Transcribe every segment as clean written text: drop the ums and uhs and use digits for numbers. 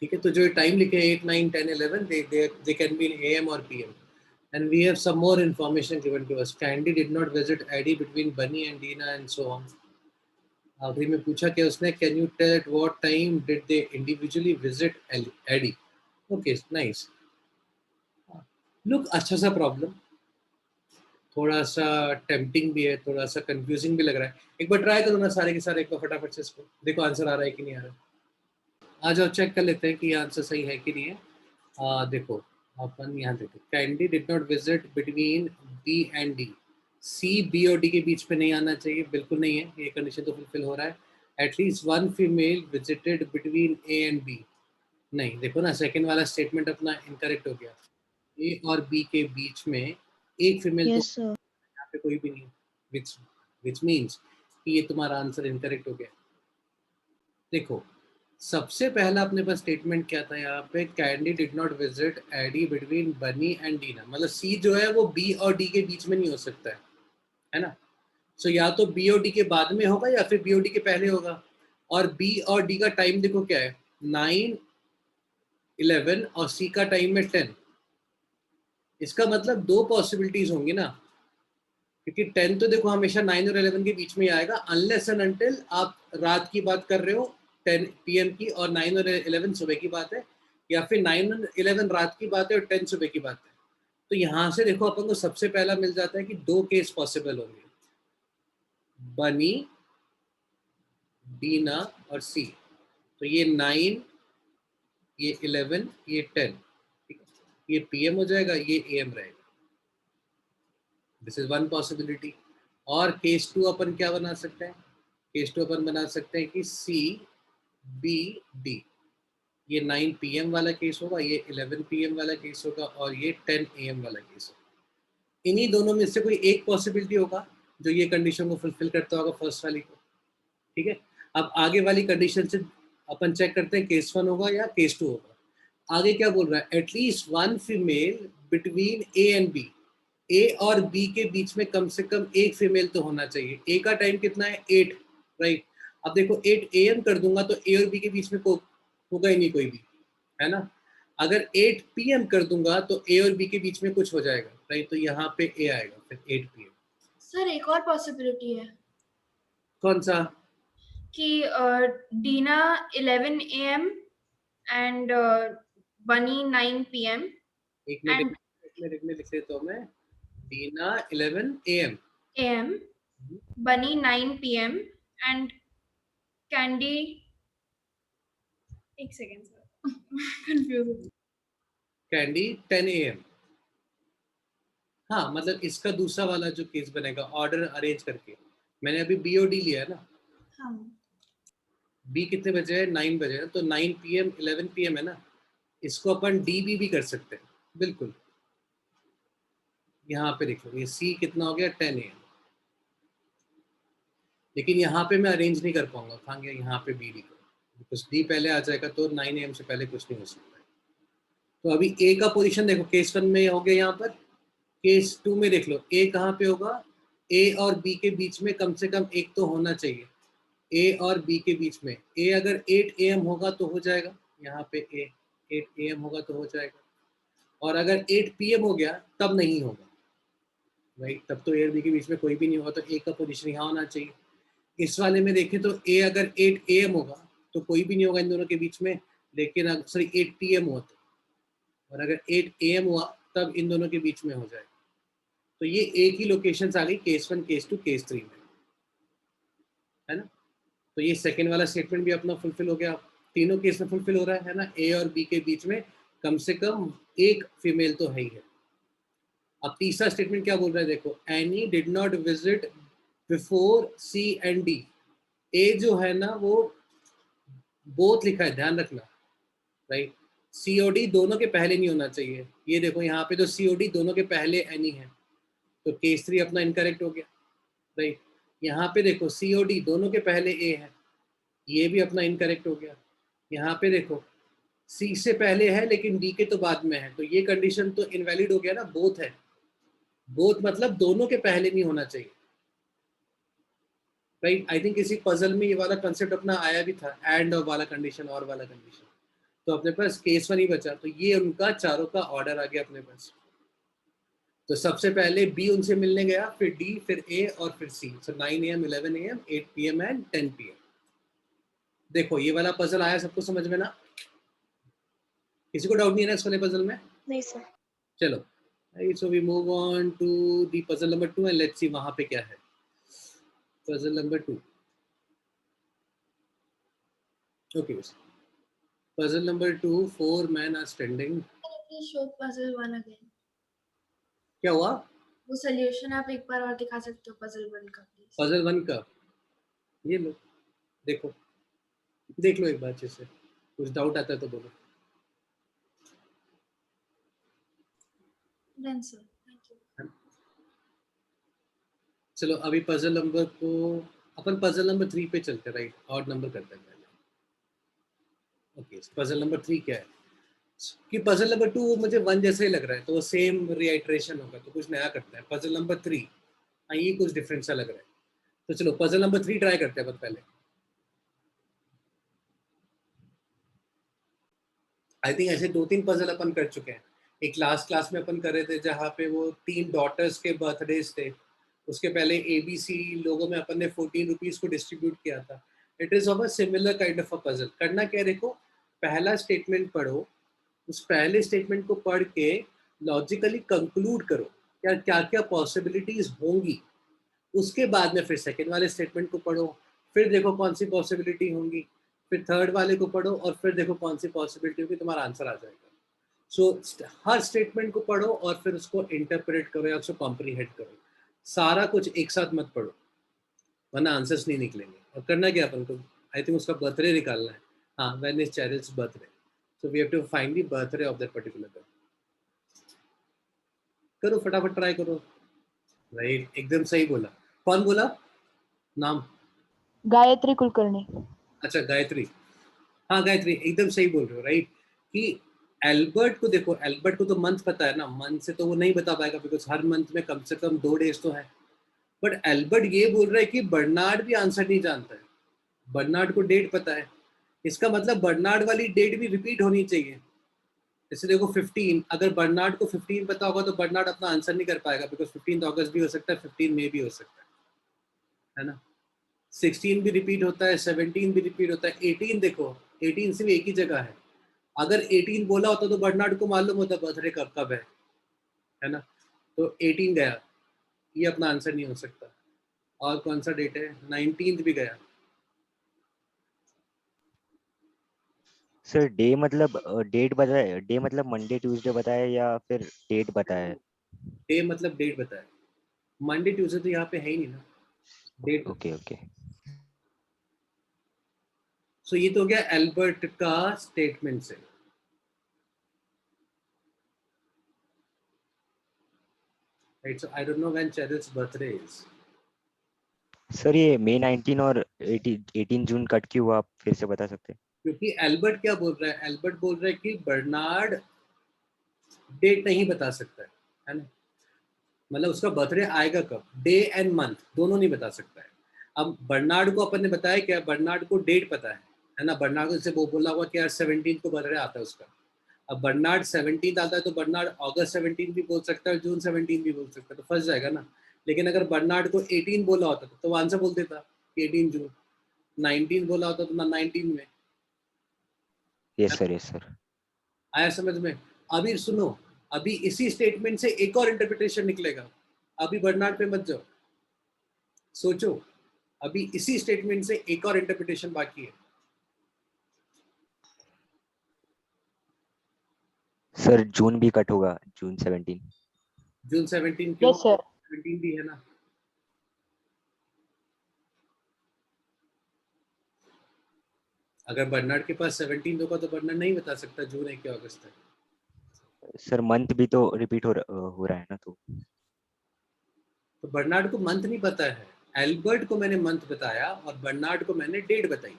ठीक है, तो जो टाइम लिखे 8, 9, 10, 11 they can be in AM or PM. And we have some more information given to us. Candy did not visit Eddie between Bunny and Dina and so on. आखिरी में पूछा कि उसने can you tell at what time did they individually visit AD. Okay, nice. Look, अच्छा सा problem, थोड़ा सा tempting भी है, थोड़ा सा कंफ्यूजिंग भी लग रहा है. एक बार ट्राई करो ना सारे के सारे एक बार फटाफट से इसको, देखो आंसर आ रहा है कि नहीं आ रहा. आ जाओ चेक कर लेते हैं कि आंसर सही है कि नहीं है. देखो अपन यहाँ देखो, Candy did not visit between B and D. C B और डी के बीच में नहीं आना चाहिए, बिल्कुल नहीं है, ये कंडीशन तो फुलफिल हो रहा है. At least one female visited between A and B. नहीं, देखो ना सेकंड वाला स्टेटमेंट अपना इनकरेक्ट हो गया. ए और बी के बीच में एक फीमेल Yes, तो sir. यहाँ पे कोई भी नहीं, विच मीन्स कि ये तुम्हारा आंसर इनकरेक्ट हो गया. देखो सबसे पहला अपने पास स्टेटमेंट क्या था यहाँ पे, Candy did not visit AD between Bunny and Deena. मतलब सी जो है वो बी और डी के बीच में नहीं हो सकता है ना. सो या तो बी और डी के बाद में होगा या फिर बी और डी के पहले होगा. और बी और डी का टाइम देखो क्या है, 9, 11 और सी का टाइम है 10. इसका मतलब दो पॉसिबिलिटीज होंगी ना, क्योंकि 10 तो देखो हमेशा 9 और 11 के बीच में ही आएगा, अनलेस एंड अनटिल आप रात की बात कर रहे हो 10 PM की और 9 और 11 सुबह की बात है, या फिर 9 और 11 रात की बात है और 10 सुबह की बात है. तो यहाँ से देखो अपन को सबसे पहला मिल जाता है कि दो केस पॉसिबल होंगे, बनी, डीना और सी. तो ये 9, ये 11, ये 10, ये PM हो जाएगा, ये AM रहेगा. This is one possibility. और केस 2 अपन क्या बना सकते हैं, केस 2 अपन बना सकते हैं कि सी बी डी. ये 9 PM वाला केस होगा, ये 11 PM वाला केस होगा और ये 10 AM वाला केस होगा. इन्हीं दोनों में से कोई एक पॉसिबिलिटी होगा जो ये कंडीशन को फुलफिल करता होगा, फर्स्ट वाली को. ठीक है, अब आगे वाली कंडीशन से अपन चेक करते हैं केस 1 होगा या केस 2 होगा. आगे क्या बोल रहा है, at least one female between A and B. A और बी के बीच में कम से कम एक फीमेल तो होना चाहिए. ए का टाइम कितना है, 8, राइट. अब देखो 8 AM कर दूंगा तो ए और बी के बीच में होगा ही नहीं कोई भी, है ना. अगर 8 PM कर दूंगा तो ए और बी के बीच में कुछ हो जाएगा, राइट. तो यहाँ पे ए आएगा फिर 8 PM. सर एक और पॉसिबिलिटी है. कौन सा? कि डीना 11 AM एंड बनी 9 PM. एक मिनट लिख लेता हूँ मैं. डीना 11 AM, बनी 9 PM एंड कैंडी, एक second sir confuse, candy 10 AM. हाँ, मतलब इसका दूसरा वाला जो केस बनेगा ऑर्डर अरेंज करके, मैंने अभी बी और डी लिया है ना. हाँ. बी कितने बजे है, 9 बजे है, तो 9 PM 11 PM है ना. इसको अपन डी भी कर सकते हैं, बिल्कुल. यहाँ पे देखो ये सी कितना हो गया, 10 AM. लेकिन यहाँ पे मैं अरेंज नहीं कर पाऊंगा, कहाँ गया यहाँ पे बी डी को, बिकॉज डी पहले आ जाएगा तो 9 AM से पहले कुछ नहीं हो सकता. तो अभी ए का पोजीशन देखो, केस 1 में हो गया यहाँ पर. केस 2 में देख लो ए कहाँ पे होगा, ए और बी के बीच में कम से कम एक तो होना चाहिए. ए और बी के बीच में ए अगर 8 AM होगा तो हो जाएगा, यहाँ पे ए 8 AM होगा तो हो जाएगा. और अगर 8 PM हो गया तब नहीं होगा, राइट. तब तो ए और बी के बीच में कोई भी नहीं होगा, तो ए का पोजीशन यहाँ होना चाहिए. इस वाले में देखें तो ए अगर 8 AM होगा तो कोई भी नहीं होगा इन दोनों के बीच में, लेकिन सॉरी 8 PM हुआ तो, और अगर 8 AM हुआ तब इन दोनों के बीच में हो जाएगा. तो ये एक ही लोकेशंस आ गई, केस 1, केस 2, केस 3 में, है ना. तो ये सेकंड वाला स्टेटमेंट भी अपना फुलफिल हो गया, तीनों केस में फुलफिल हो रहा है ना. ए और बी के बीच में कम से कम एक फीमेल तो है ही है. अब तीसरा स्टेटमेंट क्या बोल रहा है, देखो Annie did not visit before C and D. A जो है ना वो बोथ लिखा है, ध्यान रखना, राइट. सी और डी दोनों के पहले नहीं होना चाहिए. ये देखो यहाँ पे तो सी और डी दोनों के पहले एनी है, तो केस 3 अपना इनकरेक्ट हो गया, राइट. यहाँ पे देखो सी और डी दोनों के पहले ए है, ये भी अपना इनकरेक्ट हो गया. यहाँ पे देखो सी से पहले है लेकिन डी के तो बाद में है, तो ये कंडीशन तो इनवैलिड हो गया ना, बोथ है. बोथ मतलब दोनों के पहले नहीं होना चाहिए, राइट. आई थिंक इसी पजल में ये वाला कंसेप्ट अपना आया भी था, एंड वाला कंडीशन और वाला कंडीशन. तो अपने पास केस 1 ही बचा, तो ये उनका चारों का ऑर्डर आ गया अपने पास। तो सबसे पहले बी उनसे मिलने गया, फिर डी, फिर ए और फिर सी। सो 9 AM, 11 AM, 8 PM and 10 PM। देखो ये वाला पजल आया सबको समझ में ना? किसी को डाउट नहीं है ना इस वाले पजल में? नहीं सर। चलो, so we move on to the puzzle number 2 and let's see वहां पे क्या है। puzzle number 2, okay, puzzle number 2, 4 men are standing। Please show puzzle 1 again. क्या हुआ? वो सॉल्यूशन आप एक बार और दिखा सकते हो puzzle 1 का प्लीज। puzzle 1 का ये लो, देखो, देख लो एक बार अच्छे से, कुछ डाउट आता है तो बोलो। Done sir, thank you. चलो अभी पजल नंबर को अपन पजल नंबर 3 पे चलते, राइट? ऑड नंबर करते हैं पहले। ओके, पजल नंबर 3 क्या है कि पजल नंबर 2 मुझे 1 जैसा ही लग रहा है, तो सेम रिआइट्रेशन होगा, तो कुछ नया करते हैं। पजल नंबर 3, हाँ ये कुछ डिफरेंट सा लग रहा है, तो चलो पजल नंबर 3 ट्राई करते हैं पहले। आई थिंक ऐसे 2-3 पजल अपन कर चुके हैं। एक लास्ट क्लास में अपन कर रहे थे जहाँ पे वो 3 डॉटर्स के बर्थडेज थे, उसके पहले ABC लोगों में अपन ने 14 रुपीज को डिस्ट्रीब्यूट किया था। It is of a similar kind of a puzzle. करना क्या है, देखो पहला स्टेटमेंट पढ़ो, उस पहले स्टेटमेंट को पढ़ के लॉजिकली कंक्लूड करो क्या क्या क्या पॉसिबिलिटीज होंगी, उसके बाद में फिर सेकेंड वाले स्टेटमेंट को पढ़ो, फिर देखो कौन सी पॉसिबिलिटी होंगी, फिर थर्ड वाले को पढ़ो और फिर देखो कौन सी पॉसिबिलिटी होगी, तुम्हारा आंसर आ जाएगा। सो हर स्टेटमेंट को पढ़ो और फिर उसको इंटरप्रेट करो या उसको कॉम्प्रीहेंड करो। सारा कुछ एक साथ मत पढ़ो वरना आंसर्स नहीं निकलेंगे। और करना क्या अपन को, आई थिंक उसका बर्थडे निकालना है। हाँ, when is Cheryl's birthday, so we have to find the birthday of that particular girl. करो फटाफट ट्राई करो। राइट, एकदम सही बोला। कौन बोला नाम? गायत्री कुलकर्णी। अच्छा गायत्री, हाँ गायत्री एकदम सही बोल रहे हो। राइट, कि एल्बर्ट को देखो, एल्बर्ट को तो मंथ पता है ना, मंथ से तो वो नहीं बता पाएगा बिकॉज हर मंथ में कम से कम 2 डेज तो है। बट एल्बर्ट ये बोल रहा है कि बर्नार्ड भी आंसर नहीं जानता है, बर्नार्ड को डेट पता है। इसका मतलब बर्नार्ड वाली डेट भी रिपीट होनी चाहिए। जैसे देखो 15, अगर बर्नार्ड को 15 पता होगा तो बर्नार्ड अपना आंसर नहीं कर पाएगा बिकॉज 15 अगस्त भी हो सकता है, 15 मई भी हो सकता है ना। 16 भी रिपीट होता है, 17 भी रिपीट होता है, 18 देखो 18 सिर्फ एक ही जगह है। अगर 18 बोला होता तो बर्नार्ड को मालूम होता बर्थडे कब कब है ना। तो 18 गया, ये अपना आंसर नहीं हो सकता। और कौन सा डेट है, 19 भी गया। सर डे मतलब डेट बताया, डे मतलब मंडे ट्यूसडे बताया या फिर डेट बताया? डे मतलब डेट बताया, मंडे ट्यूसडे तो यहाँ पे है ही नहीं ना, डेट। Okay okay. सो ये तो हो गया एल्बर्ट का स्टेटमेंट से। Right, so I don't know when Cheryl's birthday is. Sir ये मई 19 और 18 जून कट क्यों हुआ, आप फिर से बता सकते हैं? क्योंकि एल्बर्ट क्या बोल रहा है, एल्बर्ट बोल रहा है कि बर्नार्ड डेट नहीं बता सकता है ना, मतलब उसका बर्थडे आएगा कब, डे एंड मंथ दोनों नहीं बता सकता है। अब बर्नार्ड को अपन ने बताया क्या, बर्नार्ड को डेट पता है ना, बर्नार्ड को से वो बोला हुआ कि यार 17 को बर्थडे आता है उसका। अब बर्नार्ड 17 आता है तो बर्नार्ड अगस्त 17 भी बोल सकता है, जून 17 भी बोल सकता है, तो फंस जाएगा ना। लेकिन अगर बर्नार्ड को 18 बोला होता तो वो आंसर बोल देता कि 18 जून। 19 बोला होता तो ना 19 में। Yes sir. आया समझ में? अभी सुनो, अभी इसी स्टेटमेंट से एक और इंटरप्रिटेशन निकलेगा। अभी बर्नार्ड पे मत जाओ, सोचो, अभी इसी स्टेटमेंट से एक और इंटरप्रिटेशन बाकी है। सर जून भी कट होगा, जून 17। जून 17 क्यों? Yes sir. 17 भी है ना। अगर बर्नार्ड के पास 17 होगा तो बर्नार्ड नहीं बता सकता जून है क्या अगस्त है। सर मंथ भी तो रिपीट हो रहा है ना, तो बर्नार्ड को मंथ नहीं पता है, एल्बर्ट को मैंने मंथ बताया और बर्नार्ड को मैंने डेट बताई।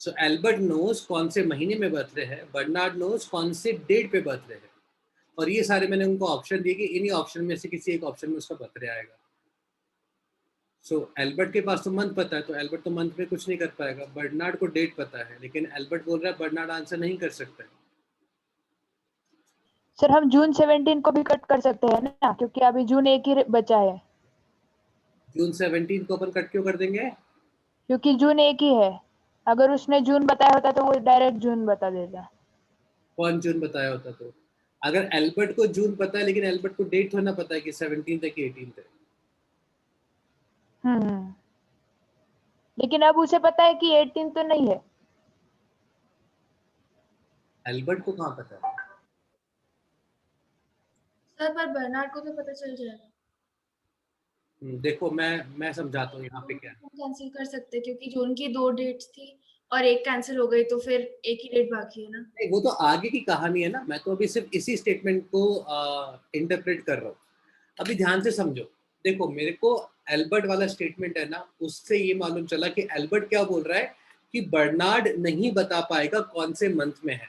सो एल्बर्ट नोज कौन से महीने में बर्थडे है, बर्नार्ड नोज कौन से डेट पे बर्थडे है, और ये सारे मैंने उनको ऑप्शन दिए कि इन्हीं ऑप्शन में से किसी एक ऑप्शन में उसका बर्थडे आएगा। सो एल्बर्ट के पास तो मंथ पता है, तो एल्बर्ट तो मंथ में कुछ नहीं कर पाएगा। बर्नार्ड को डेट पता है, लेकिन एल्बर्ट बोल रहा है बर्नार्ड आंसर नहीं कर सकता है। सर हम जून 17 को भी कट कर सकते हैं ना, क्योंकि अभी जून 1 ही बचा है। जून 17 को अपन कट क्यों कर देंगे? क्योंकि जून 1 ही है। अगर उसने जून बताया होता तो वो डायरेक्ट जून बता देता। कौन जून बताया होता तो? अगर एल्बर्ट को जून पता है, लेकिन एल्बर्ट को डेट थोड़ा ना पता है कि 17 है कि 18 है। हम्म। लेकिन अब उसे पता है कि 18 तो नहीं है। एल्बर्ट को कहाँ पता है? सर पर बर्नार्ड को तो पता चल जाएगा। देखो मैं समझाता हूँ यहाँ पे क्या है। कैंसिल कर सकते हैं क्योंकि जून की 2 डेट्स थी और एक कैंसिल हो गई, तो फिर एक ही डेट बाकी है ना। नहीं, वो तो आगे की कहानी है ना, मैं तो अभी सिर्फ इसी स्टेटमेंट को इंटरप्रेट कर रहा हूँ। अभी ध्यान से समझो। देखो मेरे को एल्बर्ट वाला स्टेटमेंट है ना, उससे ये मालूम चला कि एल्बर्ट क्या बोल रहा है कि बर्नार्ड नहीं बता पाएगा कौन से मंथ में है।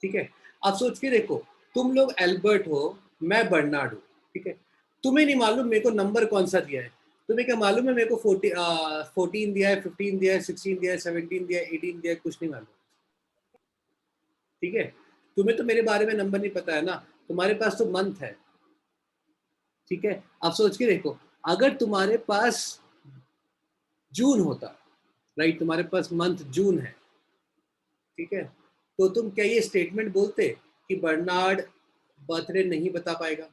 ठीक है, आप सोच के देखो, तुम लोग एल्बर्ट हो, मैं बर्नार्ड हूँ। ठीक है, तुम्हें नहीं मालूम मेरे को नंबर कौन सा दिया है। तुम्हें क्या मालूम है मेरे को 14 दिया है, 15 दिया है, 16 दिया है, 17 दिया है, 18 दिया है, कुछ नहीं मालूम। ठीक है, तुम्हें तो मेरे बारे में नंबर नहीं पता है ना, तुम्हारे पास तो मंथ है। ठीक है, आप सोच के देखो, अगर तुम्हारे पास जून होता, राइट, तुम्हारे पास मंथ जून है, ठीक है, तो तुम क्या ये स्टेटमेंट बोलते कि बर्नार्ड बर्थडे नहीं बता पाएगा?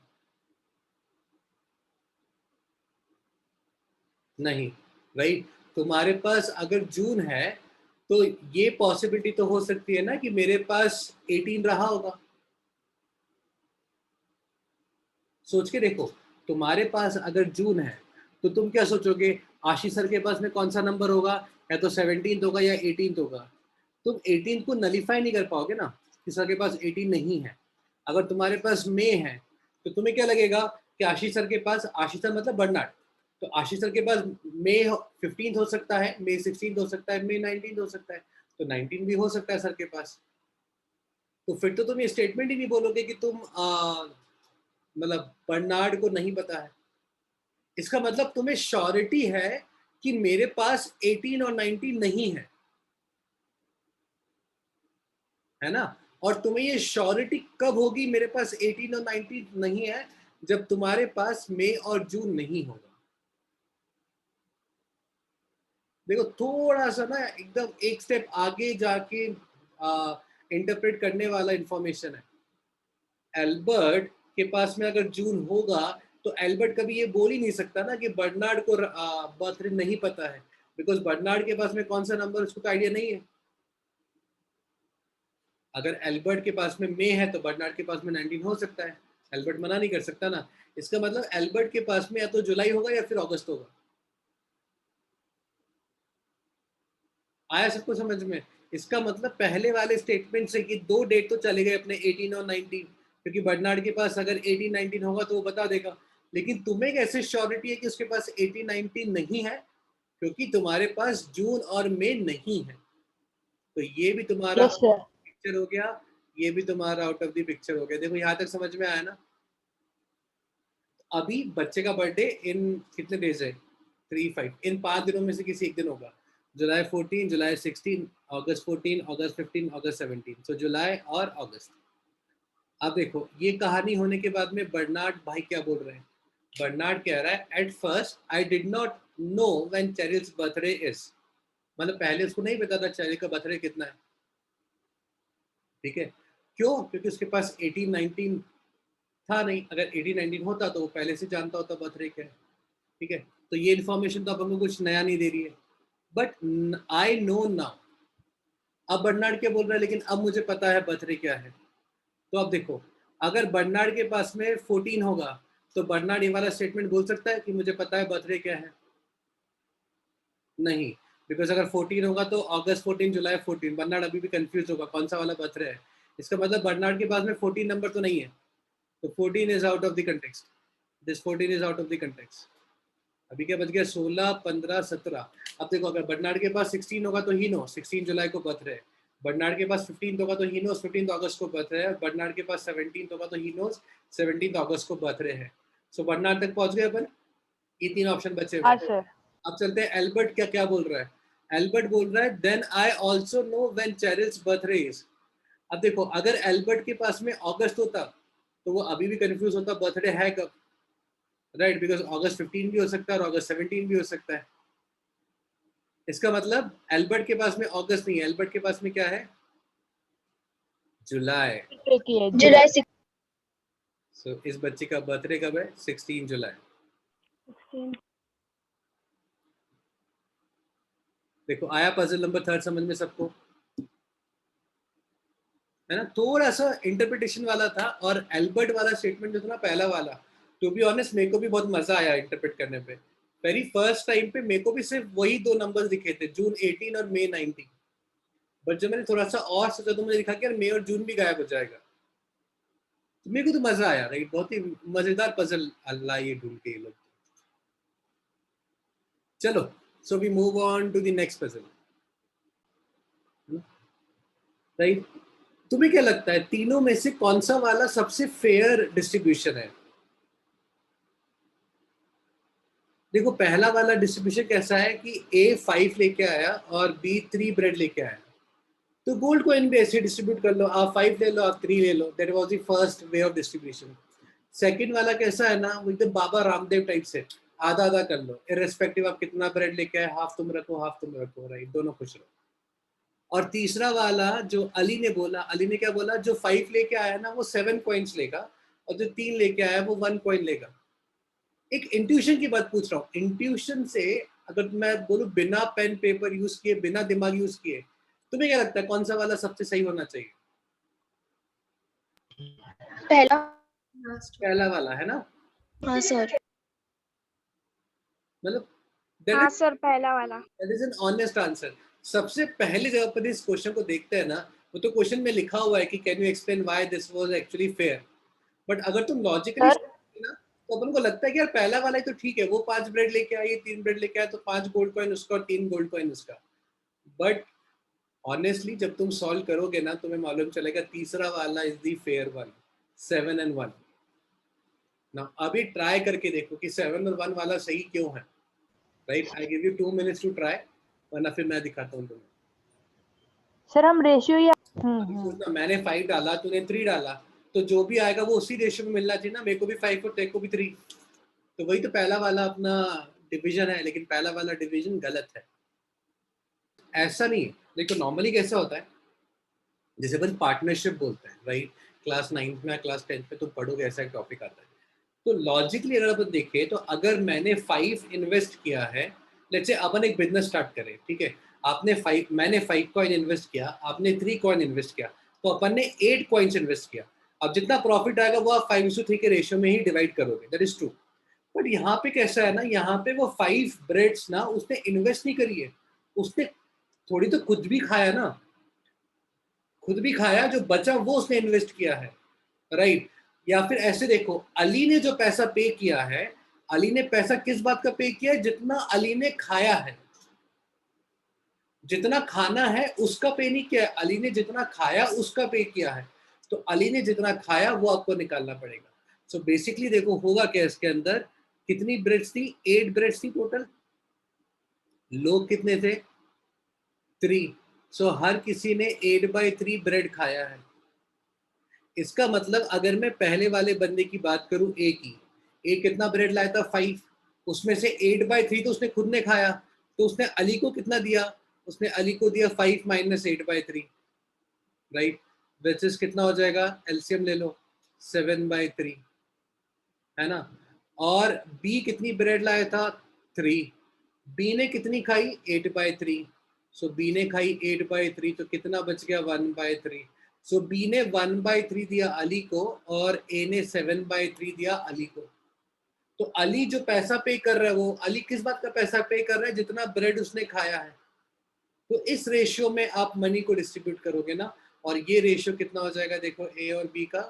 नहीं, राइट। तुम्हारे पास अगर जून है तो ये पॉसिबिलिटी तो हो सकती है ना कि मेरे पास 18 रहा होगा। सोच के देखो, तुम्हारे पास अगर जून है तो तुम क्या सोचोगे, आशीष सर के पास में कौन सा नंबर होगा, या तो 17 होगा या 18 होगा। तुम 18 को नलीफाई नहीं कर पाओगे ना कि सर के पास 18 नहीं है। अगर तुम्हारे पास मे है तो तुम्हें क्या लगेगा कि आशीष सर के पास, आशीष सर मतलब बर्नार्ड, तो आशीष सर के पास मे 15 हो सकता है, मे 16 हो सकता है, मे 19 हो सकता है, तो 19 भी हो सकता है सर के पास। तो फिर तो तुम ये स्टेटमेंट ही नहीं बोलोगे कि तुम मतलब बर्नार्ड को नहीं पता है। इसका मतलब तुम्हें श्योरिटी है कि मेरे पास 18 और 19 नहीं है ना। और तुम्हें ये श्योरिटी कब होगी मेरे पास 18 और 19 नहीं है, जब तुम्हारे पास मई और जून नहीं होगा। देखो थोड़ा सा ना एकदम एक स्टेप आगे जाके इंटरप्रेट करने वाला इंफॉर्मेशन है। एल्बर्ट के पास में अगर जून होगा तो एल्बर्ट कभी ये बोल ही नहीं सकता ना कि बर्नार्ड को बर्थडे नहीं पता है, बिकॉज बर्नार्ड के पास में कौन सा नंबर उसको तो आइडिया नहीं है। अगर एल्बर्ट के पास में मे है तो बर्नार्ड के पास में 19 हो सकता है, एल्बर्ट मना नहीं कर सकता ना। इसका मतलब एल्बर्ट के पास में या तो जुलाई होगा या फिर अगस्त होगा। आया सबको समझ में? इसका मतलब पहले वाले स्टेटमेंट से कि दो डेट तो चले गए अपने 18 और 19, क्योंकि बर्नार्ड के पास अगर 18 19 होगा तो वो बता देगा। लेकिन तुम्हें कैसे श्योरिटी है कि उसके पास 18 19 नहीं है? क्योंकि तुम्हारे पास जून और मई नहीं है। तो ये भी तुम्हारा यस सर। पिक्चर हो गया, ये भी तुम्हारा आउट ऑफ द पिक्चर हो गया। देखो यहाँ तक समझ में आया ना। अभी बच्चे का बर्थडे इन कितने डेज है, 3 5, इन 5 दिनों में से किसी एक दिन होगा। जुलाई 14, जुलाई 16, अगस्त 14, अगस्त 15, अगस्त 17, सो जुलाई और अगस्त। अब देखो ये कहानी होने के बाद में बर्नार्ड भाई क्या बोल रहे हैं। बर्नार्ड कह रहा है, at first I did not know when Cheryl's birthday is, मतलब पहले उसको नहीं पता था चेरिल का बर्थडे कितना है। ठीक है, क्यों? क्योंकि उसके पास 18 19 था नहीं। अगर 18 19 होता तो वो पहले से जानता होता बर्थडे क्या है। ठीक है, तो ये इन्फॉर्मेशन तो अब हमको कुछ नया नहीं दे रही है, बट आई नो नाउ। अब बर्नार्ड क्या बोल रहा है, लेकिन अब मुझे पता है बर्थडे क्या है। तो अब देखो, अगर बर्नार्ड के पास में 14 होगा तो बर्नार्ड ये वाला स्टेटमेंट बोल सकता है कि मुझे पता है बर्थडे क्या है? नहीं, बिकॉज अगर 14 होगा तो अगस्त 14, जुलाई 14, बर्नार्ड अभी भी कंफ्यूज होगा कौन सा वाला बर्थडे है। इसका मतलब बर्नार्ड के पास में 14 नंबर तो नहीं है, तो 14 is out of the context. This 14 is out of the context. अभी क्या बच गया, 16 15 17। अब देखो, अगर बर्नार्ड के पास 16 होगा तो ही नो 16 जुलाई को बर्थडे है। बर्नार्ड के पास 15 होगा तो ही नो 15 अगस्त को बर्थडे है। बर्नार्ड के पास 17 होगा तो ही नो 17 अगस्त को बर्थडे है। सो बर्नार्ड तक पहुंच गए अपन। ये 3 ऑप्शन बचे हुए हाँ हैं। सर। अब चलते हैं एल्बर्ट क्या बोल रहा है। एल्बर्ट बोल रहा है then I also know when Cheryl's birthday is. अब देखो अगर एल्बर्ट के पास में अगस्त होता तो वो अभी भी कंफ्यूज होता बर्थडे है कब, राइट, बिकॉज अगस्त 15 भी हो सकता है और अगस्त 17 भी हो सकता है। इसका मतलब एल्बर्ट के पास में अगस्त नहीं है, एल्बर्ट के पास में क्या है, जुलाई। एक ही है, जुलाई सो इस बच्चे का बर्थडे कब है, 16 जुलाई। 16। देखो आया पजल नंबर 3 समझ में सबको, है ना। थोड़ा सा इंटरप्रिटेशन वाला था, और एल्बर्ट वाला स्टेटमेंट जो था ना पहला वाला, टू बी ऑनेस्ट मेरे को भी बहुत मजा आया इंटरप्रेट करने पे। वेरी फर्स्ट टाइम पे मेरे को भी सिर्फ वही 2 नंबर दिखे थे, जून 18 और मई 19। बट जब मैंने थोड़ा सा और सोचा तो मुझे दिखा कि यार मई और जून भी गायब हो जाएगा। तो मेरे को तो मजा आया, राइट, बहुत ही मजेदार पजल अल्लाह ये ढूंढ के ये लोग। चलो so we move on to the next puzzle, right. तुम्हें क्या लगता है तीनों में से कौन सा वाला सबसे फेयर डिस्ट्रीब्यूशन है? देखो पहला वाला डिस्ट्रीब्यूशन कैसा है कि A 5 लेके आया और B 3 ब्रेड लेके आया, तो गोल्ड कॉइन भी ऐसे डिस्ट्रीब्यूट कर लो, आप 5 ले लो, आप 3 ले लो, that was the first way of distribution. Second वाला कैसा है ना, वो एकदम बाबा रामदेव टाइप से आधा आधा कर लो, इररिस्पेक्टिव आप कितना ब्रेड लेके आए, हाफ तुम रखो हाफ तुम रखो, राइट, दोनों खुश रहो। और तीसरा वाला जो अली ने बोला, अली ने क्या बोला, जो 5 लेके आया ना वो 7 कॉइन्स लेगा, और जो 3 लेके आया वो 1 कॉइन लेगा। एक इंट्यूशन की बात पूछ रहा हूँ, इंट्यूशन से अगर मैं बोलूं बिना पेन पेपर यूज किए, बिना दिमाग यूज किए, तुम्हें क्या लगता है कौन सा वाला सबसे सही होना चाहिए? पहला। पहला वाला, है ना। हाँ सर। मतलब हाँ सर, पहला वाला। That is an honest answer. सबसे पहले जब अपन इस क्वेश्चन को देखते हैं ना, वो तो क्वेश्चन में लिखा हुआ है कि can you explain why this was actually fair, but अगर तुम लॉजिकली ना तो अपन को लगता है कि यार पहला वाला ही तो ठीक है, वो 5 ब्रेड लेके आया, ये 3 ब्रेड लेके आया, तो 5 गोल्ड कॉइन उसका और 3 गोल्ड कॉइन उसका। बट ऑनेस्टली जब तुम सॉल्व करोगे ना तुम्हें मालूम चलेगा तीसरा वाला is the fair one, 7 and 1। ना अभी ट्राई करके देखो कि 7 और 1 वाला सही क्यों है, right. I give you 2 minutes to try, वरना फिर मैं दिखाता हूँ तुम्हें। सर हम रेशियो या अभी सोचना मैंने 5 डाला, तूने 3 डाला, तो जो भी आएगा वो उसी रेशियो में मिलना चाहिए ना, मेरे को भी 5 और तेरे को भी 3। तो वही तो पहला वाला अपना डिवीजन है, लेकिन पहला वाला डिवीजन गलत है। ऐसा नहीं है, देखो नॉर्मली कैसा होता है, जैसे अपन पार्टनरशिप बोलते हैं, राइट, क्लास 9th में या क्लास 10th में तुम पढ़ोगे, ऐसा एक टॉपिक आता है। तो लॉजिकली अगर अपन देखें तो अगर मैंने 5 इन्वेस्ट किया है, लेट्स से अपन एक बिजनेस स्टार्ट करें, ठीक है, मैंने 5 कॉइन इन्वेस्ट किया, आपने 3 कॉइन इन्वेस्ट किया, तो अपन ने 8 कॉइन्स इन्वेस्ट किया। अब जितना प्रॉफिट आएगा वो आप 5:3 के रेशियो में ही डिवाइड करोगे, दैट इज ट्रू। बट यहाँ पे कैसा है ना, यहाँ पे वो 5 ब्रेड्स ना उसने इन्वेस्ट नहीं करी है, उसने थोड़ी तो खुद भी खाया ना, खुद भी खाया, जो बचा वो उसने इन्वेस्ट किया है, राइट। या फिर ऐसे देखो, अली ने जो पैसा पे किया है, अली ने पैसा किस बात का पे किया है, जितना अली ने खाया है, जितना खाना है उसका पे नहीं किया है, अली ने जितना खाया उसका पे किया है। तो अली ने जितना खाया वो आपको निकालना पड़ेगा। सो बेसिकली देखो होगा क्या इसके अंदर, कितनी ब्रेड्स थी, 8 ब्रेड्स थी टोटल, लोग कितने थे, 3। सो हर किसी ने 8/3 ब्रेड खाया है। इसका मतलब अगर मैं पहले वाले बंदे की बात करूं, ए की, ए कितना ब्रेड लाया था, 5, उसमें से 8/3 तो उसने खुद ने खाया, तो उसने अली को कितना दिया, उसने अली को दिया 5 - 8/3, राइट, विच इज कितना हो जाएगा, एलसीएम ले लो, 7/3, है ना। और बी कितनी ब्रेड लाया था, 3, बी ने कितनी खाई, 8/3, सो बी ने खाई 8/3, तो कितना बच गया, 1/3। सो बी ने 1/3 दिया अली को और ए ने 7/3 दिया अली को। तो अली जो पैसा पे कर रहा है, वो अली किस बात का पैसा पे कर रहा है, जितना ब्रेड उसने खाया है। तो इस रेशियो में आप मनी को डिस्ट्रीब्यूट करोगे ना, और ये रेशियो कितना हो जाएगा, देखो ए और बी का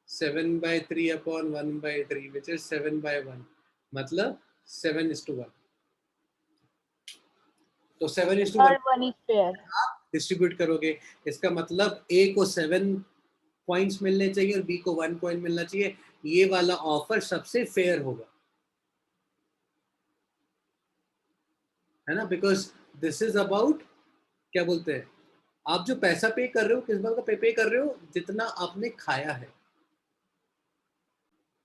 7/3 अपॉन 1/3 विच इज 7/1, मतलब 7:1। तो 7:1 वन इज फेयर। डिस्ट्रीब्यूट करोगे, इसका मतलब ए को 7 पॉइंट्स मिलने चाहिए और बी को 1 कॉइन मिलना चाहिए। ये वाला ऑफर सबसे फेयर होगा, है ना, बिकॉज दिस इज अबाउट, क्या बोलते हैं, आप जो पैसा पे कर रहे हो किस बात का पे कर रहे हो, जितना आपने खाया है।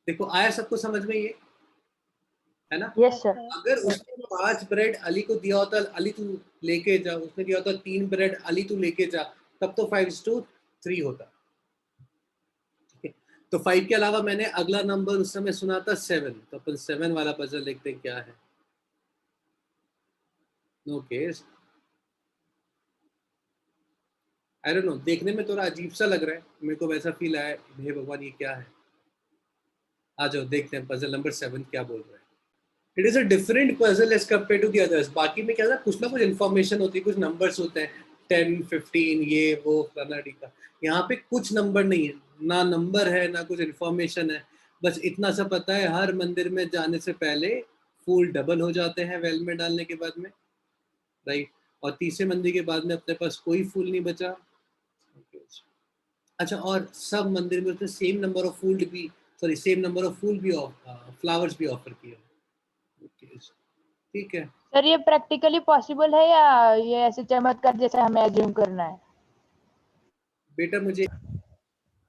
देखो आया सबको समझ में ये, है ना। Yes sir. अगर उसने 5 ब्रेड अली को दिया होता, अली तू लेके जा, उसने दिया होता 3 ब्रेड अली तू लेके जा, तब तो 5:3 होता। ठीक है, तो 5 के अलावा मैंने अगला नंबर उस समय सुना था 7, तो अपन 7 वाला पजल देखते हैं क्या है। No case, I don't know, देखने में थोड़ा अजीब सा लग रहा है, मेरे को वैसा फील आया, हे भगवान ये क्या है। आ जाओ देखते हैं पजल नंबर 7 क्या बोल रहा है। It is a different puzzle as compared to the others. बाकी में क्या था, कुछ ना कुछ इन्फॉर्मेशन होती है, कुछ नंबर्स होते हैं, 10, 15, ये वो फलाना का। यहाँ पे कुछ नंबर नहीं है, ना नंबर है ना कुछ इन्फॉर्मेशन है, बस इतना सा पता है हर मंदिर में जाने से पहले फूल डबल हो जाते हैं वेल में डालने के बाद में, राइट, और तीसरे मंदिर के बाद में अपने पास कोई फूल नहीं बचा। अच्छा, और सब मंदिर में उसने सेम नंबर ऑफ फूल भी, सॉरी सेम नंबर ऑफ फूल भी, फ्लावर्स भी ऑफर किए। ठीक है, सर ये प्रैक्टिकली पॉसिबल है या ये ऐसे चमत्कार जैसा हमें एज्यूम करना है? बेटा मुझे,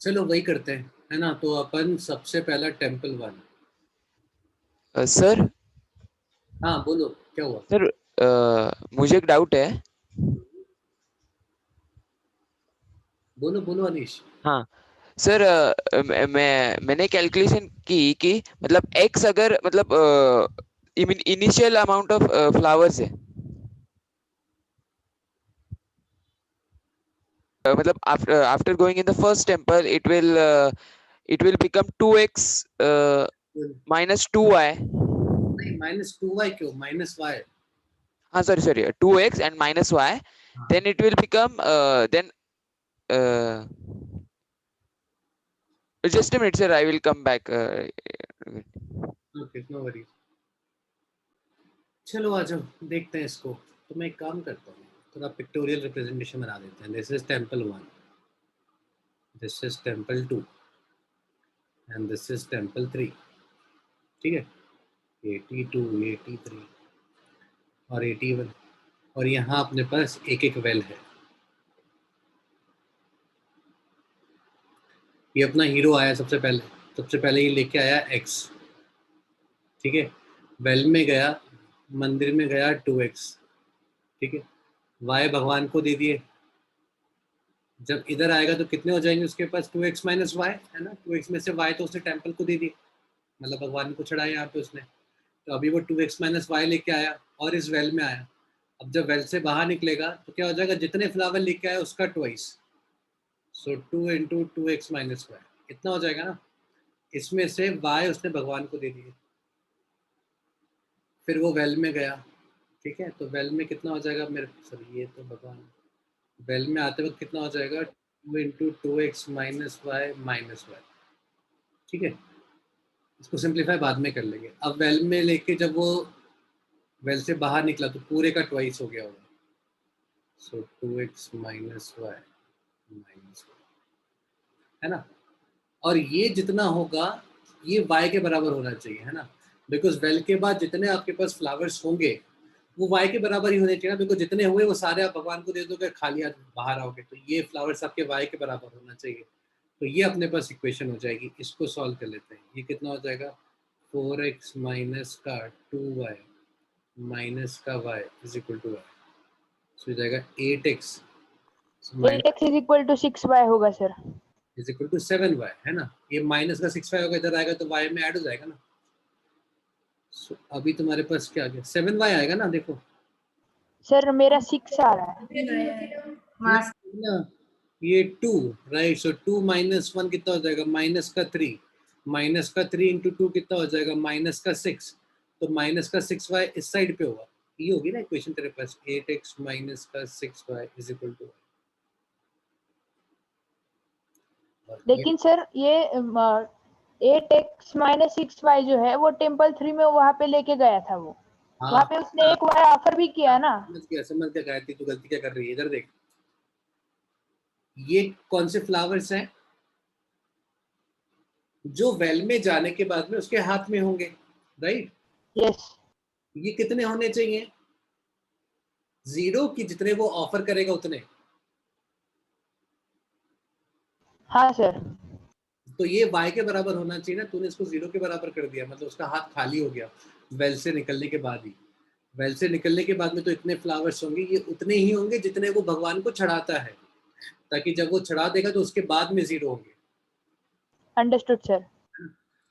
चलो वही करते हैं, है ना। तो अपन सबसे पहला टेम्पल 1। सर हाँ बोलो क्या हुआ। सर मुझे एक डाउट है। बोलो बोलो अनीश। हाँ सर, मैंने कैलकुलेशन की कि मतलब x अगर मतलब इनिशियल अमाउंट ऑफ फ्लावर्स है, मतलब after going in the first temple it will become 2x minus 2y. नहीं -2y क्यों, -y। हाँ sorry 2x and minus y, then it will become then just a minute sir, I will come back. Okay no worries, चलो आ जाओ देखते हैं इसको। तो मैं एक काम करता हूँ, थोड़ा पिक्टोरियल रिप्रेजेंटेशन बना देते हैं। This is temple 1, this is temple 2 and this is temple 3। ठीक है, 82, 83 और 81, और यहाँ अपने पास एक एक वेल है। ये अपना हीरो आया सबसे पहले ये लेके आया x। ठीक है, वेल में गया, मंदिर में गया 2x। ठीक है, y भगवान को दे दिए। जब इधर आएगा तो कितने हो जाएंगे उसके पास, 2x माइनस वाई, है ना। 2x में से y तो उसने टेम्पल को दे दिए, मतलब भगवान को चढ़ाया यहाँ पे उसने। तो अभी वो 2x माइनस वाई लेके आया और इस वेल में आया। अब जब वेल से बाहर निकलेगा तो क्या हो जाएगा, जितने फ्लावर लेके आया उसका ट्वाइस, सो 2 × 2x माइनस वाई, इतना हो जाएगा ना। इसमें से y उसने भगवान को दे दिए। फिर वो वेल में गया। ठीक है, तो वेल में कितना हो जाएगा मेरे, सॉरी ये तो भगवान, वेल में आते वक्त कितना हो जाएगा, 2 × 2x minus Y minus Y. ठीक है, इसको सिंप्लीफाई बाद में कर लेंगे। अब वेल में लेके जब वो वेल से बाहर निकला तो पूरे का ट्वाइस हो गया होगा, so 2x minus Y minus Y, है ना। और ये जितना होगा ये y के बराबर होना चाहिए, है ना, बिकॉज वेल के बाद जितने आपके पास फ्लावर्स होंगे वो y के बराबर ही होने चाहिए ना, बिकॉज जितने हुए वो सारे आप भगवान को दे दोगे, खाली हाथ बाहर आओगे, तो ये फ्लावर्स आपके y के बराबर होना चाहिए। तो ये अपने पास इक्वेशन हो जाएगी। इसको सॉल्व कर लेते हैं। ये कितना हो जाएगा, 4x माइनस का 2y माइनस का y is equal to y, so हो जाएगा 8x 8x is equal to 6y होगा sir. Is equal to 7y, है ना। ये माइनस का 6y होगा, इधर आएगा तो y में ऐड हो जाएगा ना। So, अभी तुम्हारे पास क्या आ गया, 7y आएगा ना, देखो सर मेरा 6 आ रहा है। ना, ये 2, राइट, सो 2 माइनस 1 कितना हो जाएगा, माइनस का 3, माइनस का 3 × 2 कितना हो जाएगा, माइनस का 6, तो माइनस का 6y इस साइड पे होगा। ये होगी ना इक्वेशन तेरे पास, 8x माइनस का 6y इज इक्वल टू। लेकिन सर ये 8x माइनस 6y जो है वो टेम्पल 3 में वहां पे लेके गया था वो, वहां पे उसने एक y ऑफर भी किया ना। समझ गया गायत्री, तू गलती क्या कर रही है, इधर देख। ये कौन से फ्लावर्स हैं जो वेल में जाने के बाद में उसके हाथ में होंगे, राइट। यस। ये कितने होने चाहिए, जीरो की जितने वो ऑफर करेगा उतने। हाँ सर। तो ये y के बराबर होना चाहिए ना, तूने इसको जीरो के बराबर कर दिया, मतलब उसका हाथ खाली हो गया वेल से निकलने के बाद ही। वेल से निकलने के बाद में तो इतने फ्लावर्स होंगे, ये उतने ही होंगे जितने वो भगवान को चढ़ाता है, ताकि जब वो चढ़ा देगा तो उसके बाद में जीरो होंगे। Understood sir.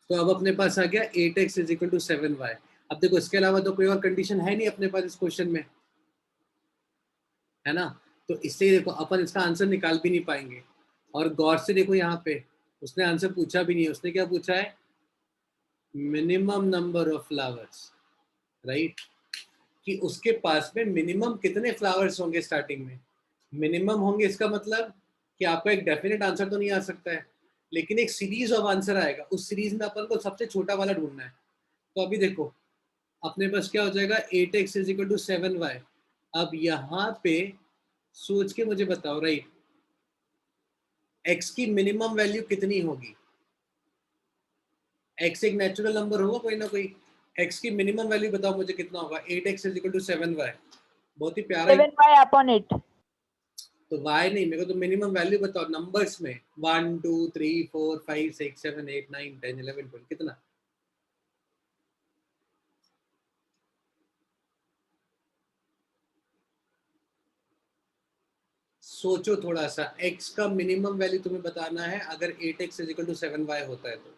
तो अब अपने पास आ गया 8x is equal to 7y। अब देखो इसके अलावा तो कोई और कंडीशन है नहीं अपने पास इस क्वेश्चन में, है ना। तो इससे देखो अपन इसका आंसर निकाल भी नहीं पाएंगे। और गौर से देखो यहाँ पे उसने आंसर पूछा भी नहीं है, उसने क्या पूछा है, minimum number of flowers, right, कि उसके पास में मिनिमम कितने फ्लावर्स होंगे स्टार्टिंग में। मिनिमम होंगे इसका मतलब कि आपका एक डेफिनेट आंसर तो नहीं आ सकता है, लेकिन एक सीरीज ऑफ आंसर आएगा, उस सीरीज में अपन को सबसे छोटा वाला ढूंढना है। तो अभी देखो अपने पास क्या हो जाएगा, 8x is equal to 7y। अब यहाँ पे सोच के मुझे बताओ, राइट, x की मिनिमम वैल्यू कितनी होगी। x एक नेचुरल नंबर होगा कोई ना कोई, x की मिनिमम वैल्यू बताओ मुझे कितना होगा। 8x is equal to 7y, बहुत ही प्यारा। 7y upon 8। तो y नहीं, मेरे को तो मिनिमम वैल्यू बताओ नंबर्स में, 1 2 3 4 5 6 7 8 9 10 11 12 कितना। सोचो थोड़ा सा, x का मिनिमम वैल्यू तुम्हें बताना है अगर 8x is equal to 7y होता है तो।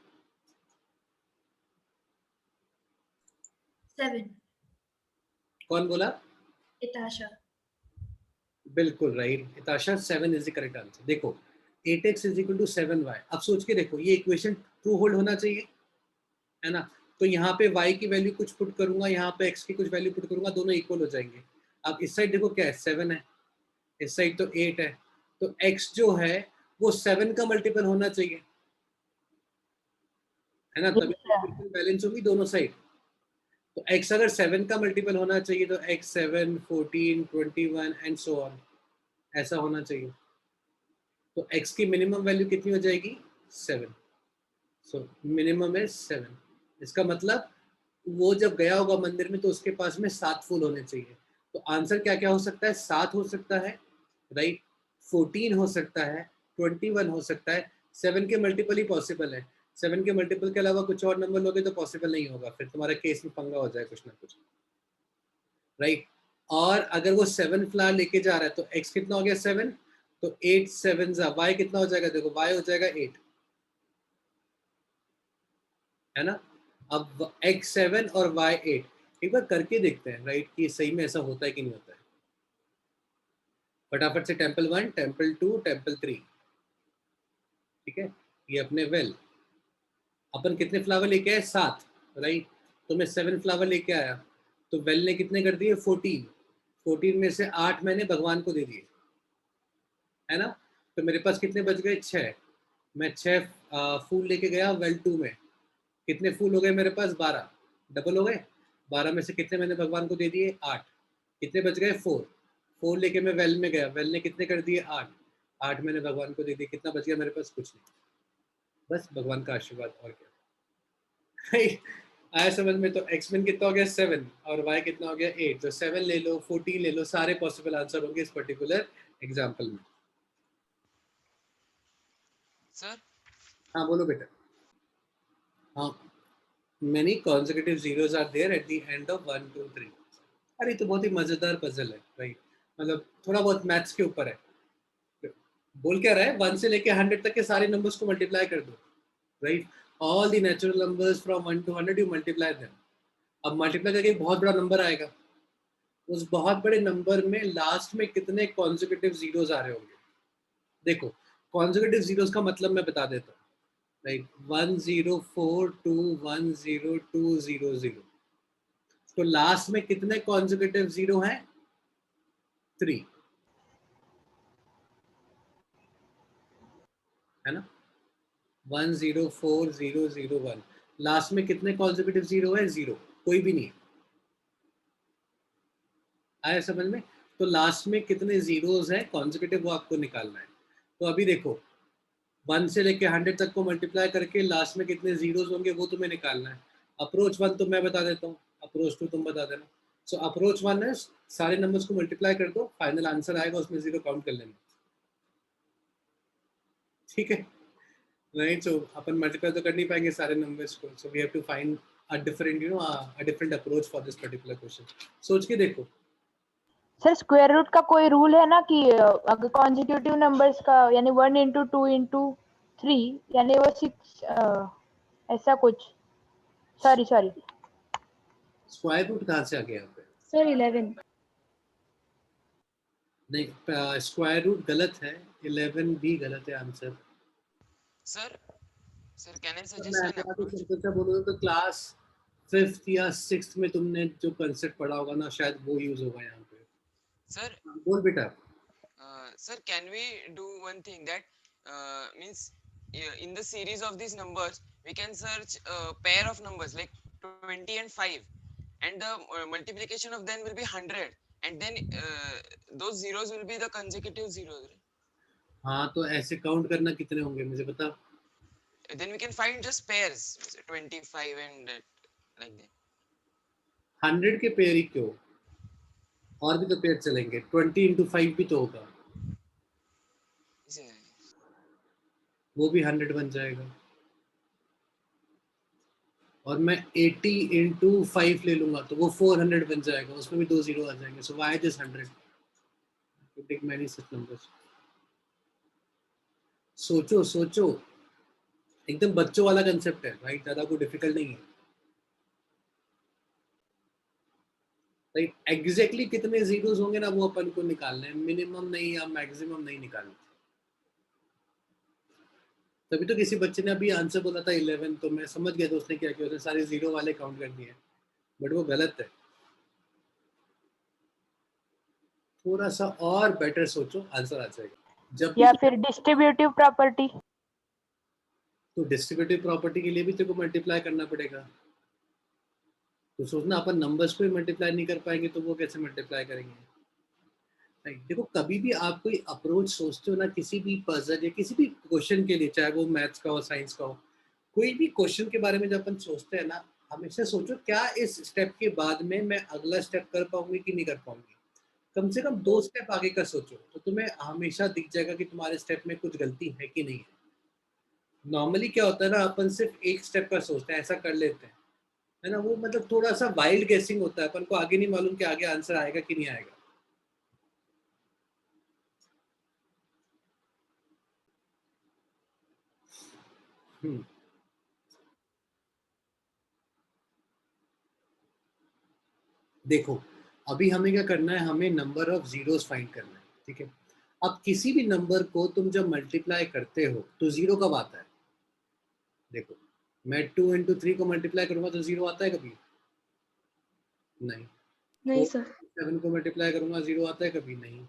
7। कौन बोला? इताशा। बिल्कुल right, Hitasha, 7 is the correct answer. देखो 8x is equal to 7y। अब सोच के देखो ये इक्वेशन ट्रू होल्ड होना चाहिए, है ना। तो यहाँ पे y की वैल्यू कुछ पुट करूंगा, यहाँ पे x की कुछ वैल्यू पुट करूंगा, दोनों इक्वल हो जाएंगे। अब इस साइड देखो क्या है, 7 है, इस साइड तो 8 है, तो x जो है वो 7 का मल्टीपल होना चाहिए, है ना, तभी इक्वेशन बैलेंस होगी दोनों साइड। तो x अगर 7 का मल्टीपल होना चाहिए तो x 7 14 21 एंड सो ऑन, ऐसा होना चाहिए। तो x की मिनिमम वैल्यू कितनी हो जाएगी, 7। सो मिनिमम है 7। इसका मतलब वो जब गया होगा मंदिर में तो उसके पास में 7 फूल होने चाहिए। तो आंसर क्या क्या हो सकता है, 7 हो सकता है, राइट, 14 हो सकता है, 21 हो सकता है। 7 के मल्टीपल ही पॉसिबल है, 7 के मल्टीपल के अलावा कुछ और नंबर लोगे तो पॉसिबल नहीं होगा, फिर तुम्हारे केस में पंगा हो जाए कुछ ना कुछ, राइट। और अगर वो 7 फ्लावर लेके जा रहा है तो x कितना हो गया, 7, तो 8 7 y कितना हो जाएगा, देखो y हो जाएगा 8, है ना। अब x 7 और y 8, एक बार करके देखते हैं, राइट, कि सही में ऐसा होता है कि नहीं होता है। फटाफट से टेम्पल 1 टेम्पल 2 टेम्पल 3, ठीक है, ये अपने वेल अपन कितने फ्लावर लेके आए, 7, राइट। तो मैं 7 फ्लावर लेके आया, तो वेल ने कितने कर दिए, 14। 14 में से 8 मैंने भगवान को दे दिए, है ना। तो मेरे पास कितने बच गए, 6। मैं 6 फूल लेके गया वेल 2 में, कितने फूल हो गए मेरे पास, 12, डबल हो गए। 12 में से कितने मैंने भगवान को दे दिए, 8, कितने बच गए, 4। 4 लेके मैं वेल में गया, वेल ने कितने कर दिए, 8, 8 मैंने भगवान को दे दिए, कितना बच गया मेरे पास, कुछ नहीं, बस भगवान का आशीर्वाद, और क्या। आया समझ में। तो x min कितना हो गया, 7, और y कितना हो गया, 8। तो 7 ले लो, 14 ले लो, सारे पॉसिबल आंसर होंगे इस पर्टिकुलर एग्जांपल में। सर हाँ बोलो बेटा। हाँ, many consecutive zeros are there at the end of 1 2 3। अरे तो बहुत ही मजेदार पजल है, राइट, मतलब थोड़ा बहुत मैथ्स के ऊपर है। बोल क्या रहा है, 1 से लेके 100 तक के सारे नंबर्स को मल्टीप्लाई कर दो, right, all the natural numbers from 1 to 100 you multiply them. अब मल्टीप्लाई करके एक बहुत बड़ा नंबर आएगा, उस बहुत बड़े नंबर में लास्ट में कितने कॉन्जिक्यूटिव जीरोस आ रहे होंगे। देखो कॉन्जिक्यूटिव जीरोस का मतलब मैं बता देता हूँ, लाइक 1 0 4 2 1 0 2 0 0। तो लास्ट में कितने कॉन्जिक्यूटिव जीरो हैं, 3, है ना। 1 0 4 0 0 1, लास्ट में कितने कॉन्जिक्यूटिव जीरो है, 0, कोई भी नहीं। आया समझ में। तो लास्ट में कितने जीरोस हैं कॉन्जिक्यूटिव, वो आपको निकालना है। तो अभी देखो 1 से लेके 100 तक को मल्टीप्लाई करके लास्ट में कितने जीरोस होंगे वो तुम्हें निकालना है। अप्रोच 1 तो मैं बता देता हूँ, अप्रोच 2 तुम बता देना। सो अप्रोच वन है सारे नंबर्स को मल्टीप्लाई कर दो, फाइनल आंसर आएगा, उसमें 0 काउंट कर लेना, ठीक है, राइट। सो अपन मल्टीप्लाई तो कर नहीं पाएंगे सारे नंबर्स को, so we have to find a different a different approach for this particular question. सोच के देखो। सर स्क्वायर रूट का कोई रूल है ना कि अगर कॉन्जिक्यूटिव नंबर्स का यानी 1 into 2 into 3 यानी वो 6 ऐसा कुछ, सॉरी स्क्वायर रूट कहाँ से आ गया यहाँ पे? सर 11 नहीं, स्क्वायर रूट गलत है, 11 भी गलत है आंसर। सर कैन आई तो सजेस्ट मैं एन अगर अप्रोच? सिंपल सा बोलूँ तो क्लास 5th या 6th में तुमने जो कंसेप्ट पढ़ा होगा ना, शायद वो यूज होगा यहाँ पे। सर बोल बेटा। sir, can we do one thing that means in the series of these numbers we can search a pair of numbers like 20 and 5, and the multiplication of them will be 100, and then those zeros will be the consecutive zeros. हाँ, तो ऐसे count करना कितने होंगे मुझे बता। Then we can find just pairs, 25 and like that. 100 के pair ही क्यों, और भी तो पेयर चलेंगे, 20 into 5 भी तो होगा, वो भी 100 बन जाएगा। और मैं 80 into 5 ले लूंगा तो वो 400 बन जाएगा, उसमें भी 2 जीरो आ जाएंगे। So why just 100? To take many such numbers. सोचो सोचो, एकदम बच्चों वाला कंसेप्ट है, राइट, ज्यादा कोई डिफिकल्ट नहीं है, राइट। एग्जैक्टली कितने जीरोस होंगे ना वो अपन को निकालना है, मिनिमम नहीं या मैक्सिमम नहीं निकालना। तभी तो किसी बच्चे ने अभी आंसर बोला था 11, तो मैं समझ गया था उसने क्या किया, उसने सारे जीरो वाले काउंट कर दिए, बट वो गलत है। थोड़ा सा और बेटर सोचो, आंसर आ जाएगा। जब या फिर डिस्ट्रीब्यूटिव प्रॉपर्टी। तो डिस्ट्रीब्यूटिव प्रॉपर्टी के लिए भी तेरे को मल्टीप्लाई करना पड़ेगा। तो सोचना अपन नंबर्स को ही मल्टीप्लाई नहीं कर पाएंगे तो वो कैसे मल्टीप्लाई करेंगे, राइट। देखो, कभी भी आप कोई अप्रोच सोचते हो ना किसी भी पजल या किसी भी क्वेश्चन के लिए, चाहे वो मैथ्स का हो, साइंस का हो, कोई भी क्वेश्चन के बारे में जब अपन सोचते हैं ना, हमेशा सोचो क्या इस स्टेप के बाद में मैं अगला स्टेप कर पाऊंगी कि नहीं कर पाऊंगी। कम से कम 2 स्टेप आगे का सोचो, तो तुम्हें हमेशा दिख जाएगा कि तुम्हारे स्टेप में कुछ गलती है कि नहीं है। नॉर्मली क्या होता है ना, अपन सिर्फ एक स्टेप का सोचते हैं, ऐसा कर लेते हैं, है ना, वो मतलब थोड़ा सा वाइल्ड गेसिंग होता है, अपन को आगे नहीं मालूम कि आगे आंसर आएगा कि नहीं आएगा। देखो, अभी हमें क्या करना है, हमें नंबर ऑफ जीरोस फाइंड करना है, ठीक है। अब किसी भी नंबर को तुम जब मल्टीप्लाई करते हो तो जीरो कब आता है? देखो, मैं 2 into 3 को मल्टीप्लाई करूंगा तो जीरो आता है कभी? नहीं। नहीं 4 सर। 7 को मल्टीप्लाई करूंगा, जीरो आता है कभी? नहीं।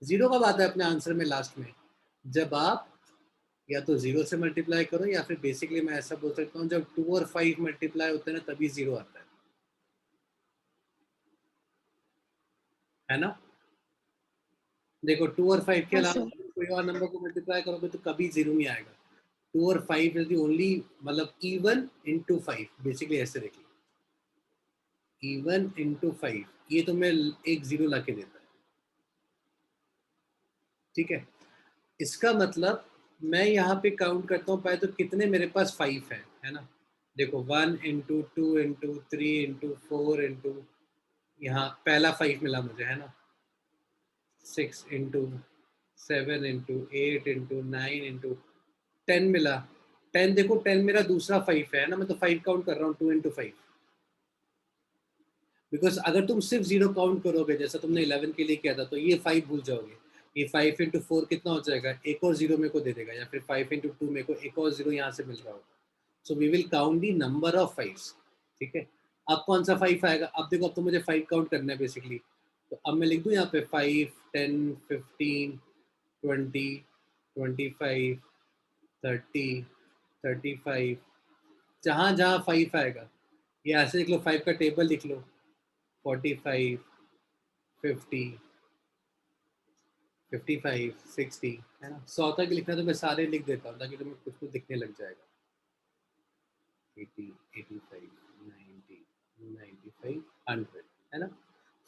जीरो कब आता है अपने आंसर में लास्ट में? जब आप या तो जीरो से मल्टीप्लाई करो, या फिर बेसिकली मैं ऐसा बोल सकता हूँ, जब 2 और 5 मल्टीप्लाई होते हैं ना, तभी जीरो आता है ना। देखो, 2 और 5 के हाँ अलावा सर। कोई और नंबर को मल्टीप्लाई करोगे तो कभी जीरो नहीं आएगा। 2 और 5 इज द ओनली, मतलब इवन इनटू 5, बेसिकली ऐसे देखिए, इवन इनटू 5, ये तो मैं एक जीरो लाके देता है, ठीक है। इसका मतलब मैं यहाँ पे काउंट करता हूँ पहले तो कितने मेरे पास 5 है ना। देखो, 1 into 2 into 3 into 4 into, यहाँ पहला 5 मिला मुझे, है ना, 6 into 7 into 8 into 9 into 10 मिला। 10, देखो 10 मेरा दूसरा 5 है ना, मैं तो 5 काउंट कर रहा हूँ, 2 into 5। बिकॉज अगर तुम सिर्फ जीरो काउंट करोगे जैसा तुमने 11 के लिए किया था, तो ये 5 भूल जाओगे। ये 5 into 4 कितना हो जाएगा, एक और जीरो मेरे को दे देगा, या फिर 5 into 2 मेरे को एक और जीरो यहाँ से मिल रहा होगा। So we will count the number of 5, ठीक है। अब कौन सा 5 आएगा? अब देखो, अब तो मुझे 5 काउंट करना है बेसिकली, तो अब मैं लिख दूँ यहाँ पे 5, 10, 15, 20, 25, 30, 35, जहाँ जहाँ 5 आएगा, ये ऐसे लिख लो, 5 का टेबल लिख लो, 45, 50, 55, 60, है ना। 100 तक लिखना तो मैं सारे लिख देता हूँ ताकि तुम्हें कुछ कुछ दिखने लग जाएगा। 80, 85, 90, 95, 100, है ना।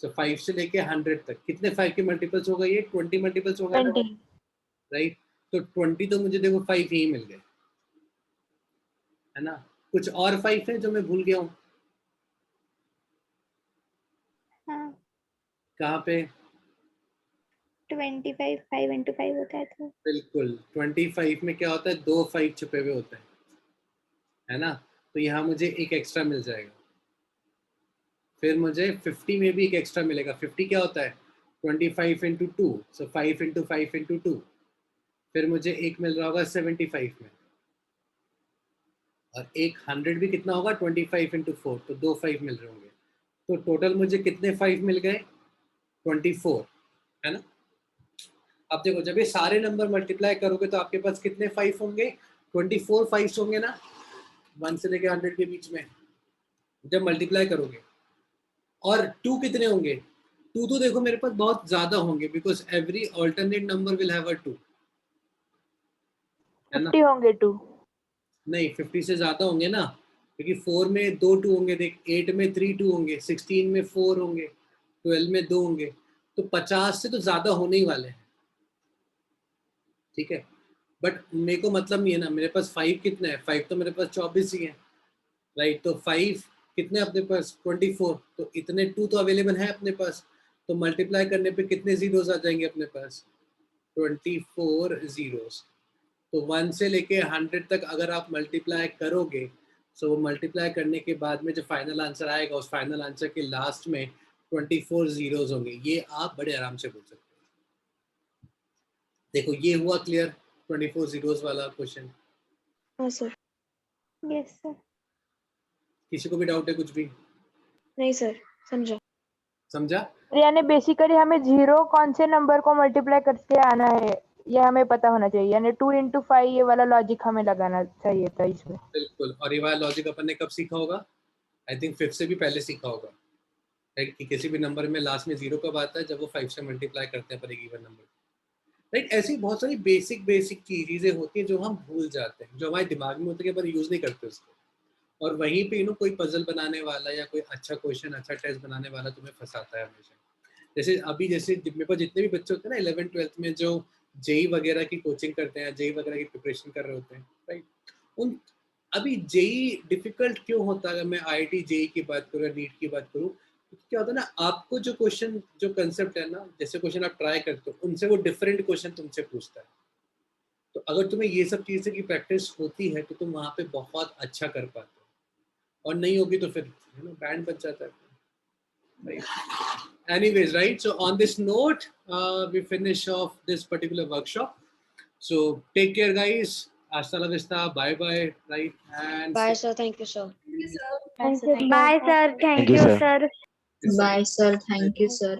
सो 5 से लेके 100 तक कितने 5 के मल्टीपल्स होगा? ये 20 मल्टीपल्स होगा ना, 20। राइट? तो 20 तो मुझे देखो 5 ही मिल गए, है ना? कुछ और 5 है जो मैं भूल गया हूँ, हाँ कहाँ पे? 25 5 into 5 होता है तो बिल्कुल 25 में क्या होता है, 2 5 छुपे हुए होते हैं, है ना? तो यहाँ मुझे एक एक्स्ट्रा मिल जाएगा। फिर मुझे 50 में भी एक एक्स्ट्रा मिलेगा। 50 क्या होता है? 25 इंटू 2, सो 5 इंटू 5 इंटू 2। फिर मुझे एक मिल रहा होगा 75 में, और एक 100 भी कितना होगा? 25 इंटू 4, तो 2 5 मिल रहे होंगे। तो टोटल मुझे कितने 5 मिल गए? 24, है ना? अब देखो, जब ये सारे नंबर मल्टीप्लाई करोगे तो आपके पास कितने 5 होंगे? 24 5 होंगे ना, 1 से लेके 100 के बीच में जब मल्टीप्लाई करोगे। और 2 कितने होंगे? 2 तो देखो मेरे पास बहुत ज्यादा होंगे, because every alternate number will have a 2, है ना? 50 होंगे 2। नहीं, 50 से ज्यादा होंगे ना, क्योंकि 4 में 2 2 होंगे, देख 8 में 3 2 होंगे, 16 में 4 होंगे, 12 में 2 होंगे, तो 50 से तो ज्यादा होने ही वाले हैं, ठीक है? बट मेरे को मतलब नहीं है ना, मेरे पास 5 कितना है? 5 तो मेरे पास 24 ही है, राइट? तो 5 कितने अपने पास? 24, तो इतने 2 तो अवेलेबल है अपने पास, तो मल्टीप्लाई करने पे कितने जीरोस आ जाएंगे अपने पास? 24 जीरोस। तो 1 से लेके 100 तक अगर आप मल्टीप्लाई करोगे, सो वो मल्टीप्लाई करने के बाद में जो फाइनल आंसर आएगा, उस फाइनल आंसर के लास्ट में 24 जीरोस होंगे। ये आप बड़े आराम से बोल सकते हो। देखो ये हुआ क्लियर, 24 जीरोस वाला क्वेश्चन। हाँ सर यस सर किसी को भी डाउट है कुछ भी? नहीं सर समझा समझा? यानी बेसिकली हमें 0 कौन से नंबर को मल्टीप्लाई करके आना है ये हमें पता होना चाहिए, यानी 2 into 5 ये वाला लॉजिक हमें लगाना चाहिए था इसमें। बिल्कुल। और ये वाला लॉजिक अपन ने कब सीखा होगा? आई थिंक 5th से भी पहले सीखा होगा, राइट? कि किसी भी नंबर में लास्ट में 0 कब आता है? जब वो 5 से मल्टीप्लाई करते हैं पर एक गिवन नंबर, राइट? ऐसी बहुत सारी बेसिक चीजें होती हैं जो हम भूल जाते हैं, जो हमारे दिमाग में होती है पर यूज नहीं करते उसको। और वहीं पे कोई पजल बनाने वाला या कोई अच्छा क्वेश्चन, अच्छा टेस्ट बनाने वाला तुम्हें फंसाता है हमेशा। जैसे अभी जैसे मेरे पास जितने भी बच्चे होते हैं ना 11th 12th में, जो जेई वगैरह की कोचिंग करते हैं, जेई वगैरह की प्रिपरेशन कर रहे होते हैं, राइट? उन अभी जेई डिफिकल्ट क्यों होता है? अगर मैं आईआईटी जेई की बात करूँ या नीट की बात करूँ, तो क्या होता है ना, आपको जो क्वेश्चन, जो कंसेप्ट है ना, जैसे क्वेश्चन आप ट्राई करते हो, उनसे वो डिफरेंट क्वेश्चन तुमसे पूछता है। तो अगर तुम्हें ये सब चीज़ें की प्रैक्टिस होती है तो तुम वहाँ पे बहुत अच्छा कर पाते हो, और नहीं होगी तो फिर बैंड बच जाता है, right? Anyways, right, so on this note, we finish off this particular workshop. So take care guys, hasta la vista, bye bye, right? And bye sir thank you sir Thank you, sir. Thank you, bye sir Thank thank you, you sir. Sir Bye, sir. Thank you, sir.